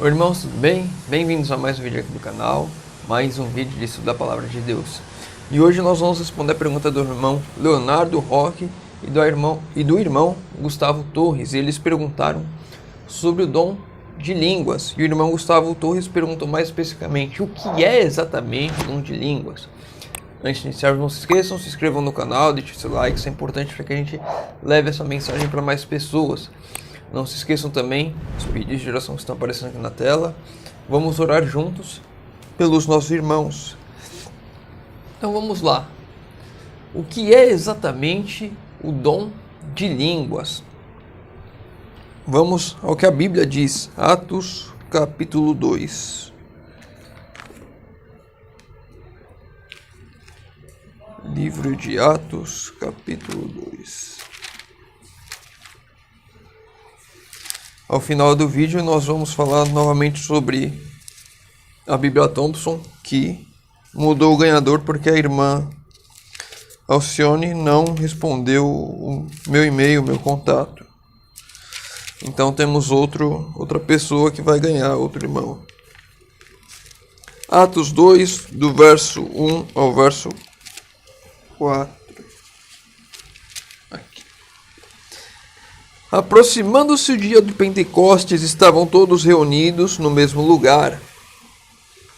Oi, irmãos, tudo bem? Bem-vindos a mais um vídeo aqui do canal, mais um vídeo de estudo da Palavra de Deus. E hoje nós vamos responder a pergunta do irmão Leonardo Roque e do irmão Gustavo Torres. E eles perguntaram sobre o dom de línguas. E o irmão Gustavo Torres perguntou mais especificamente o que é exatamente o dom de línguas. Antes de iniciar, não se esqueçam, se inscrevam no canal, deixem seu like, isso é importante para que a gente leve essa mensagem para mais pessoas. Não se esqueçam também dos pedidos de oração que estão aparecendo aqui na tela. Vamos orar juntos pelos nossos irmãos. Então vamos lá. O que é exatamente o dom de línguas? Vamos ao que a Bíblia diz. Atos capítulo 2. Livro de Atos capítulo 2. Ao final do vídeo nós vamos falar novamente sobre a Bíblia Thompson, que mudou o ganhador porque a irmã Alcione não respondeu o meu e-mail, meu contato. Então temos outra pessoa que vai ganhar, outro irmão. Atos 2, do verso 1 ao verso 4. Aproximando-se o dia do Pentecostes, estavam todos reunidos no mesmo lugar.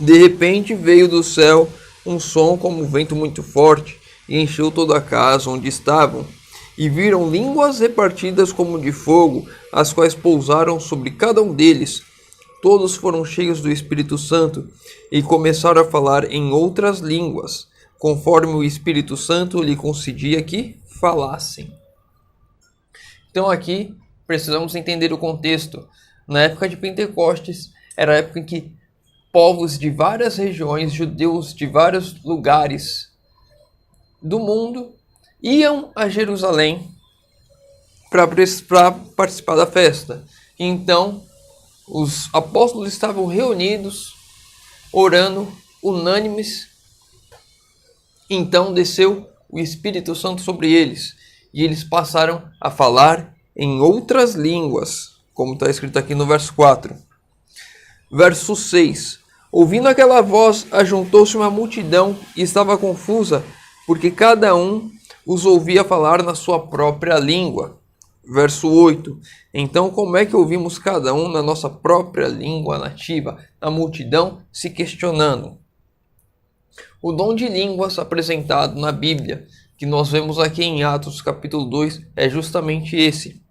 De repente veio do céu um som como um vento muito forte e encheu toda a casa onde estavam. E viram línguas repartidas como de fogo, as quais pousaram sobre cada um deles. Todos foram cheios do Espírito Santo e começaram a falar em outras línguas, conforme o Espírito Santo lhe concedia que falassem. Então aqui precisamos entender o contexto. Na época de Pentecostes, era a época em que povos de várias regiões, judeus de vários lugares do mundo, iam a Jerusalém para participar da festa. Então, os apóstolos estavam reunidos, orando, unânimes. Então desceu o Espírito Santo sobre eles. E eles passaram a falar em outras línguas, como está escrito aqui no verso 4. Verso 6. Ouvindo aquela voz, ajuntou-se uma multidão e estava confusa, porque cada um os ouvia falar na sua própria língua. Verso 8. Então, como é que ouvimos cada um na nossa própria língua nativa? A multidão se questionando. O dom de línguas apresentado na Bíblia, que nós vemos aqui em Atos capítulo 2, é justamente esse,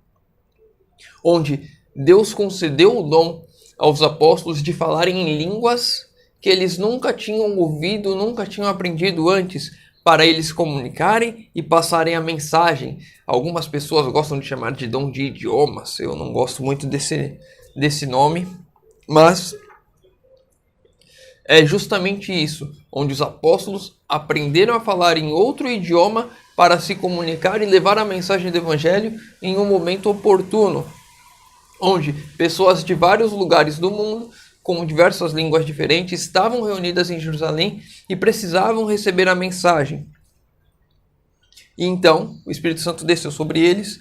onde Deus concedeu o dom aos apóstolos de falarem em línguas que eles nunca tinham ouvido, nunca tinham aprendido antes, para eles comunicarem e passarem a mensagem. Algumas pessoas gostam de chamar de dom de idiomas, eu não gosto muito desse nome, mas é justamente isso, onde os apóstolos aprenderam a falar em outro idioma para se comunicar e levar a mensagem do Evangelho em um momento oportuno, onde pessoas de vários lugares do mundo, com diversas línguas diferentes, estavam reunidas em Jerusalém e precisavam receber a mensagem. E então o Espírito Santo desceu sobre eles,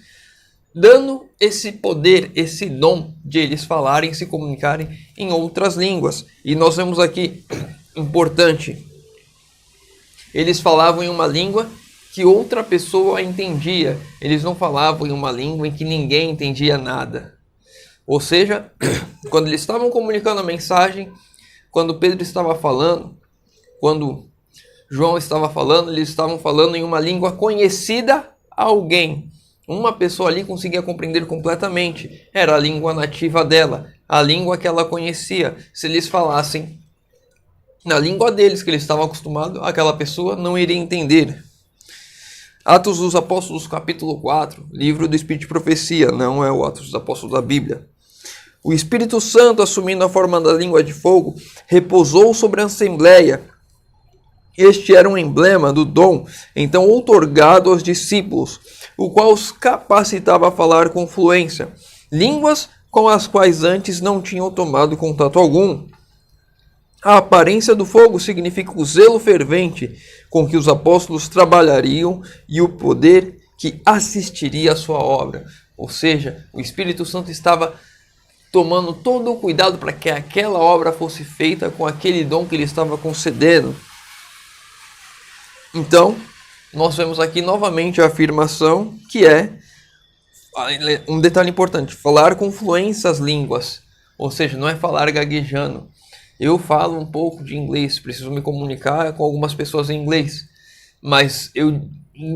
dando esse poder, esse dom de eles falarem, se comunicarem em outras línguas. E nós vemos aqui, importante, eles falavam em uma língua que outra pessoa entendia. Eles não falavam em uma língua em que ninguém entendia nada. Ou seja, quando eles estavam comunicando a mensagem, quando Pedro estava falando, quando João estava falando, eles estavam falando em uma língua conhecida a alguém. Uma pessoa ali conseguia compreender completamente. Era a língua nativa dela, a língua que ela conhecia. Se eles falassem na língua deles, que eles estavam acostumados, aquela pessoa não iria entender. Atos dos Apóstolos, capítulo 4, livro do Espírito de Profecia, não é o Atos dos Apóstolos da Bíblia. O Espírito Santo, assumindo a forma da língua de fogo, repousou sobre a Assembleia. Este era um emblema do dom, então outorgado aos discípulos, o qual os capacitava a falar com fluência, línguas com as quais antes não tinham tomado contato algum. A aparência do fogo significa o zelo fervente com que os apóstolos trabalhariam e o poder que assistiria à sua obra. Ou seja, o Espírito Santo estava tomando todo o cuidado para que aquela obra fosse feita com aquele dom que ele estava concedendo. Então, nós vemos aqui novamente a afirmação que é um detalhe importante: falar com fluência as línguas, ou seja, não é falar gaguejando. Eu falo um pouco de inglês, preciso me comunicar com algumas pessoas em inglês, mas eu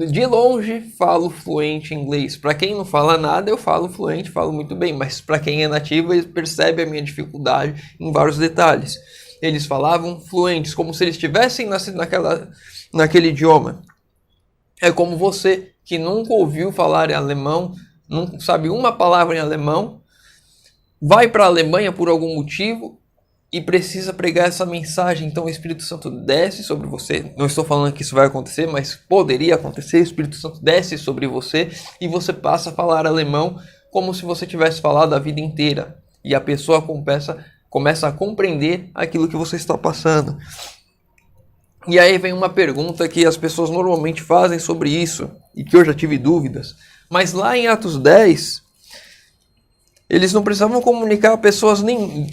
de longe falo fluente inglês. Para quem não fala nada, eu falo fluente, falo muito bem, mas para quem é nativo, ele percebe a minha dificuldade em vários detalhes. Eles falavam fluentes, como se eles tivessem nascido naquele idioma. É como você que nunca ouviu falar em alemão, não sabe uma palavra em alemão, vai para a Alemanha por algum motivo e precisa pregar essa mensagem. Então o Espírito Santo desce sobre você. Não estou falando que isso vai acontecer, mas poderia acontecer. O Espírito Santo desce sobre você e você passa a falar alemão como se você tivesse falado a vida inteira. E a pessoa começa a compreender aquilo que você está passando. E aí vem uma pergunta que as pessoas normalmente fazem sobre isso, e que eu já tive dúvidas. Mas lá em Atos 10, eles não precisavam comunicar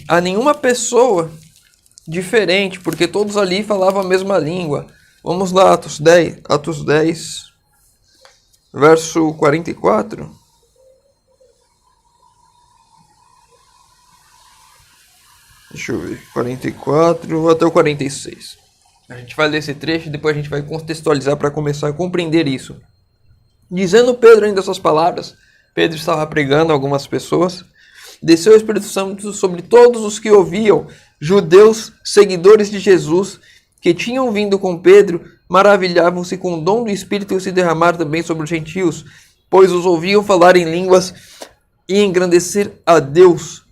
a nenhuma pessoa diferente, porque todos ali falavam a mesma língua. Vamos lá, Atos 10, verso 44. Deixa eu ver, 44 até o 46. A gente vai ler esse trecho e depois a gente vai contextualizar para começar a compreender isso. Dizendo Pedro ainda essas palavras, Pedro estava pregando a algumas pessoas. Desceu o Espírito Santo sobre todos os que ouviam, judeus, seguidores de Jesus, que tinham vindo com Pedro, maravilhavam-se com o dom do Espírito e se derramar também sobre os gentios, pois os ouviam falar em línguas e engrandecer a Deus.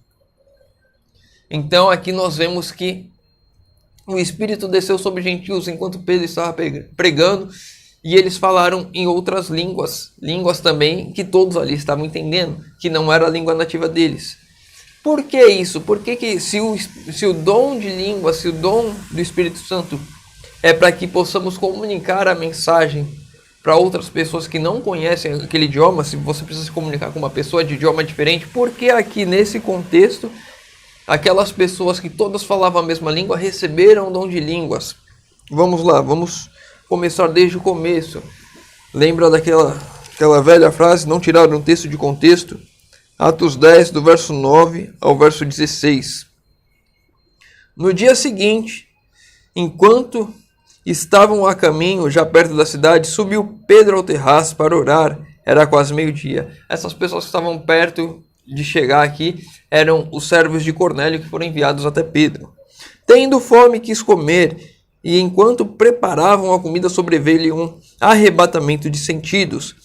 Então aqui nós vemos que o Espírito desceu sobre os gentios enquanto Pedro estava pregando, e eles falaram em outras línguas, línguas também que todos ali estavam entendendo, que não era a língua nativa deles. Por que isso? Porque se o dom de língua, se o dom do Espírito Santo é para que possamos comunicar a mensagem para outras pessoas que não conhecem aquele idioma, se você precisa se comunicar com uma pessoa de idioma diferente, por que aqui nesse contexto aquelas pessoas que todas falavam a mesma língua receberam o dom de línguas? Vamos lá, vamos começar desde o começo. Lembra daquela velha frase, não tiraram um texto de contexto? Atos 10, do verso 9 ao verso 16. No dia seguinte, enquanto estavam a caminho, já perto da cidade, subiu Pedro ao terraço para orar. Era quase meio-dia. Essas pessoas que estavam perto de chegar aqui eram os servos de Cornélio que foram enviados até Pedro. Tendo fome, quis comer, e enquanto preparavam a comida, sobreveio-lhe um arrebatamento de sentidos.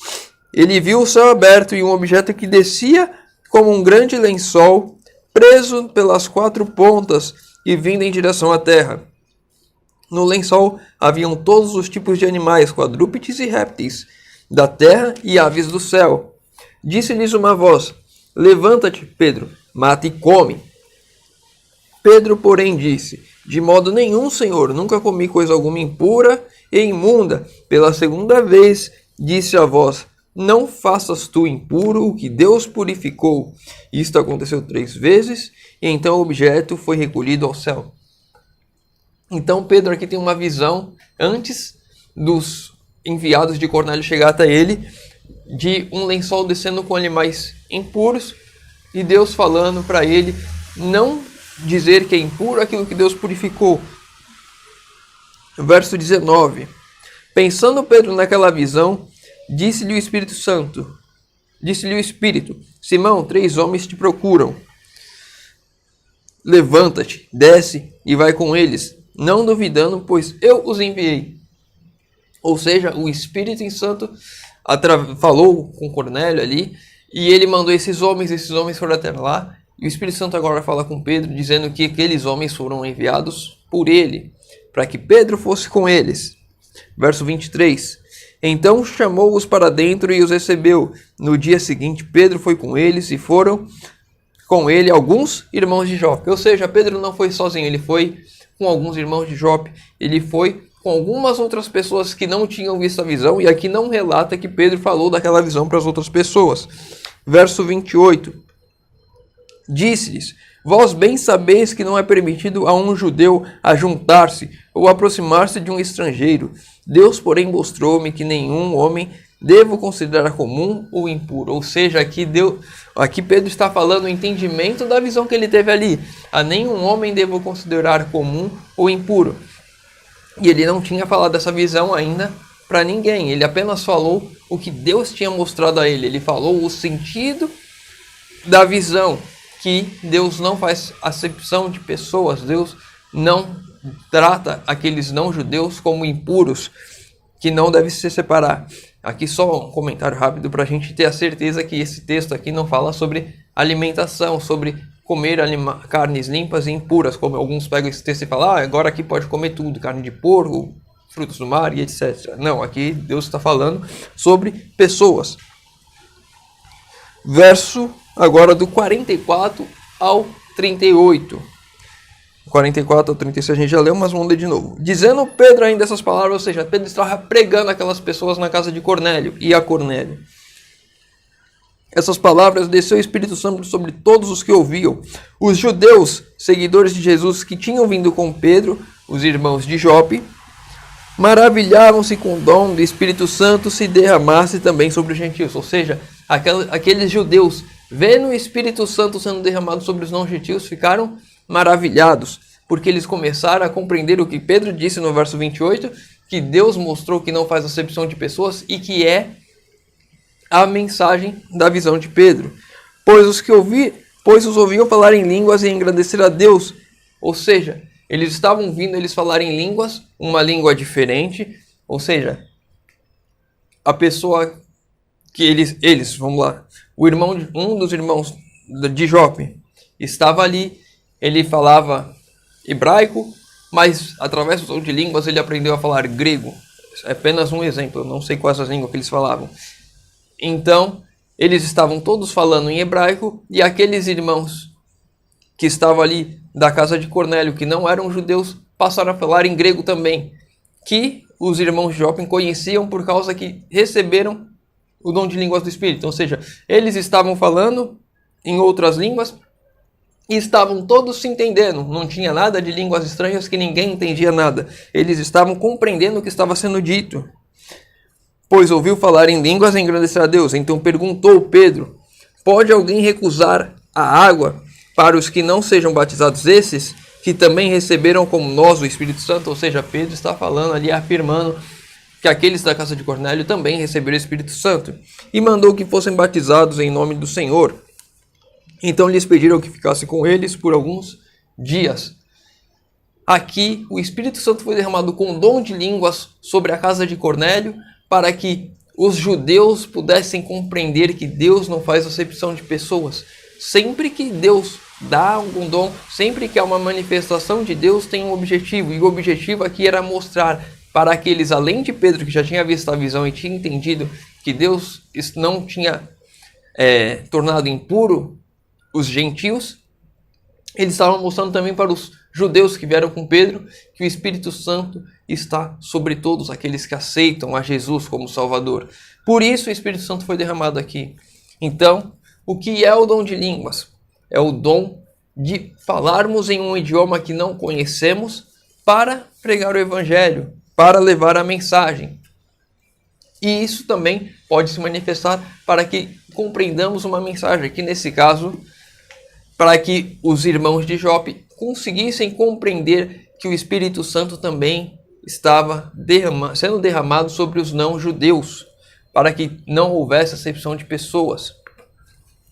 Ele viu o céu aberto e um objeto que descia como um grande lençol, preso pelas quatro pontas e vindo em direção à terra. No lençol haviam todos os tipos de animais, quadrúpedes e répteis, da terra e aves do céu. Disse-lhes uma voz: levanta-te, Pedro, mata e come. Pedro, porém, disse: de modo nenhum, Senhor, nunca comi coisa alguma impura e imunda. Pela segunda vez disse a voz: não faças tu impuro o que Deus purificou. Isto aconteceu 3 vezes, e então o objeto foi recolhido ao céu. Então Pedro aqui tem uma visão, antes dos enviados de Cornélio chegar até ele, de um lençol descendo com animais impuros, e Deus falando para ele não dizer que é impuro aquilo que Deus purificou. Verso 19. Pensando Pedro naquela visão, disse-lhe o Espírito: Simão, 3 homens te procuram. Levanta-te, desce e vai com eles, não duvidando, pois eu os enviei. Ou seja, o Espírito Santo falou com Cornélio ali, e ele mandou esses homens foram até lá. E o Espírito Santo agora fala com Pedro, dizendo que aqueles homens foram enviados por ele, para que Pedro fosse com eles. Verso 23. Então chamou-os para dentro e os recebeu. No dia seguinte, Pedro foi com eles e foram com ele alguns irmãos de Jope. Ou seja, Pedro não foi sozinho, ele foi com alguns irmãos de Jope. Ele foi com algumas outras pessoas que não tinham visto a visão, e aqui não relata que Pedro falou daquela visão para as outras pessoas. Verso 28. Disse-lhes: vós bem sabeis que não é permitido a um judeu ajuntar-se ou aproximar-se de um estrangeiro. Deus, porém, mostrou-me que nenhum homem devo considerar comum ou impuro. Ou seja, aqui Pedro está falando o entendimento da visão que ele teve ali. A nenhum homem devo considerar comum ou impuro. E ele não tinha falado dessa visão ainda para ninguém. Ele apenas falou o que Deus tinha mostrado a ele. Ele falou o sentido da visão, que Deus não faz acepção de pessoas. Deus não trata aqueles não-judeus como impuros, que não deve se separar. Aqui só um comentário rápido para a gente ter a certeza que esse texto aqui não fala sobre alimentação, sobre comer carnes limpas e impuras, como alguns pegam esse texto e falam, agora aqui pode comer tudo, carne de porco, frutos do mar e etc. Não, aqui Deus está falando sobre pessoas. Verso agora do 44 ao 38. 44 ao 36 a gente já leu, mas vamos ler de novo. Dizendo Pedro ainda essas palavras, ou seja, Pedro estava pregando aquelas pessoas na casa de Cornélio e a Cornélio. Essas palavras desceu o Espírito Santo sobre todos os que ouviam. Os judeus, seguidores de Jesus, que tinham vindo com Pedro, os irmãos de Jope, maravilhavam-se com o dom do Espírito Santo se derramasse também sobre os gentios. Ou seja, aqueles judeus, vendo o Espírito Santo sendo derramado sobre os não-gentios, ficaram maravilhados, porque eles começaram a compreender o que Pedro disse no verso 28, que Deus mostrou que não faz acepção de pessoas e que é a mensagem da visão de Pedro. Pois os ouviam falar em línguas e engrandecer a Deus. Ou seja, eles estavam ouvindo eles falarem em línguas, uma língua diferente, ou seja, a pessoa que eles, vamos lá, um dos irmãos de Jope estava ali, ele falava hebraico, mas através do som de línguas ele aprendeu a falar grego. É apenas um exemplo, eu não sei quais as línguas que eles falavam. Então, eles estavam todos falando em hebraico, e aqueles irmãos que estavam ali da casa de Cornélio, que não eram judeus, passaram a falar em grego também, que os irmãos de Jope conheciam por causa que receberam o dom de línguas do Espírito. Ou seja, eles estavam falando em outras línguas e estavam todos se entendendo. Não tinha nada de línguas estranhas que ninguém entendia nada. Eles estavam compreendendo o que estava sendo dito. Pois ouviu falar em línguas e engrandecer a Deus. Então perguntou Pedro: pode alguém recusar a água para os que não sejam batizados, esses que também receberam como nós o Espírito Santo? Ou seja, Pedro está falando ali, afirmando que aqueles da casa de Cornélio também receberam o Espírito Santo, e mandou que fossem batizados em nome do Senhor. Então lhes pediram que ficassem com eles por alguns dias. Aqui o Espírito Santo foi derramado com dom de línguas sobre a casa de Cornélio, para que os judeus pudessem compreender que Deus não faz acepção de pessoas. Sempre que Deus dá algum dom, sempre que há uma manifestação de Deus, tem um objetivo. E o objetivo aqui era mostrar para aqueles, além de Pedro, que já tinha visto a visão e tinha entendido que Deus não tinha tornado impuro os gentios, eles estavam mostrando também para os judeus que vieram com Pedro que o Espírito Santo está sobre todos aqueles que aceitam a Jesus como Salvador. Por isso o Espírito Santo foi derramado aqui. Então, o que é o dom de línguas? É o dom de falarmos em um idioma que não conhecemos para pregar o Evangelho, para levar a mensagem. E isso também pode se manifestar para que compreendamos uma mensagem, que nesse caso, para que os irmãos de Jope conseguissem compreender que o Espírito Santo também estava sendo derramado sobre os não-judeus, para que não houvesse acepção de pessoas.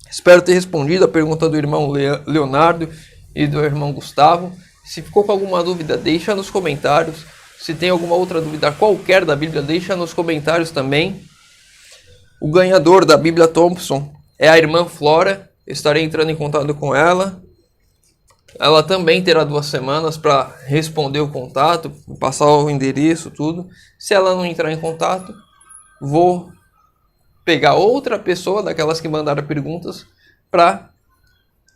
Espero ter respondido a pergunta do irmão Leonardo e do irmão Gustavo. Se ficou com alguma dúvida, deixa nos comentários. Se tem alguma outra dúvida qualquer da Bíblia, deixa nos comentários também. O ganhador da Bíblia Thompson é a irmã Flora. Estarei entrando em contato com ela. Ela também terá 2 semanas para responder o contato, passar o endereço, tudo. Se ela não entrar em contato, vou pegar outra pessoa daquelas que mandaram perguntas para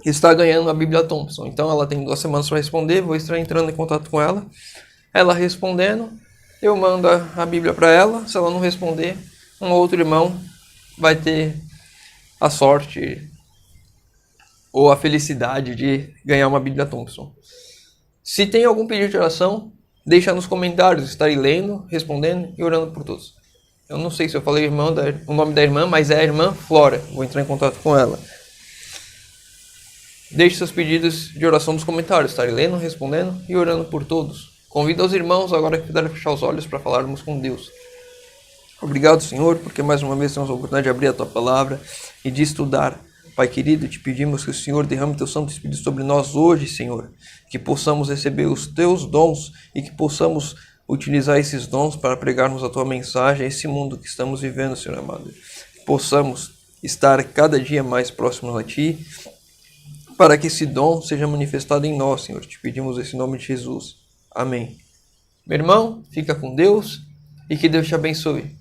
estar ganhando a Bíblia Thompson. Então ela tem 2 semanas para responder, vou estar entrando em contato com ela. Ela respondendo, eu mando a Bíblia para ela. Se ela não responder, um outro irmão vai ter a sorte ou a felicidade de ganhar uma Bíblia Thompson. Se tem algum pedido de oração, deixa nos comentários, estarei lendo, respondendo e orando por todos. Eu não sei se eu falei o nome da irmã, mas é a irmã Flora. Vou entrar em contato com ela. Deixe seus pedidos de oração nos comentários, estarei lendo, respondendo e orando por todos. Convido os irmãos agora que puderem fechar os olhos para falarmos com Deus. Obrigado, Senhor, porque mais uma vez temos a oportunidade de abrir a Tua Palavra e de estudar. Pai querido, te pedimos que o Senhor derrame Teu Santo Espírito sobre nós hoje, Senhor. Que possamos receber os Teus dons e que possamos utilizar esses dons para pregarmos a Tua mensagem a esse mundo que estamos vivendo, Senhor amado. Que possamos estar cada dia mais próximos a Ti, para que esse dom seja manifestado em nós, Senhor. Te pedimos esse nome de Jesus. Amém. Meu irmão, fica com Deus e que Deus te abençoe.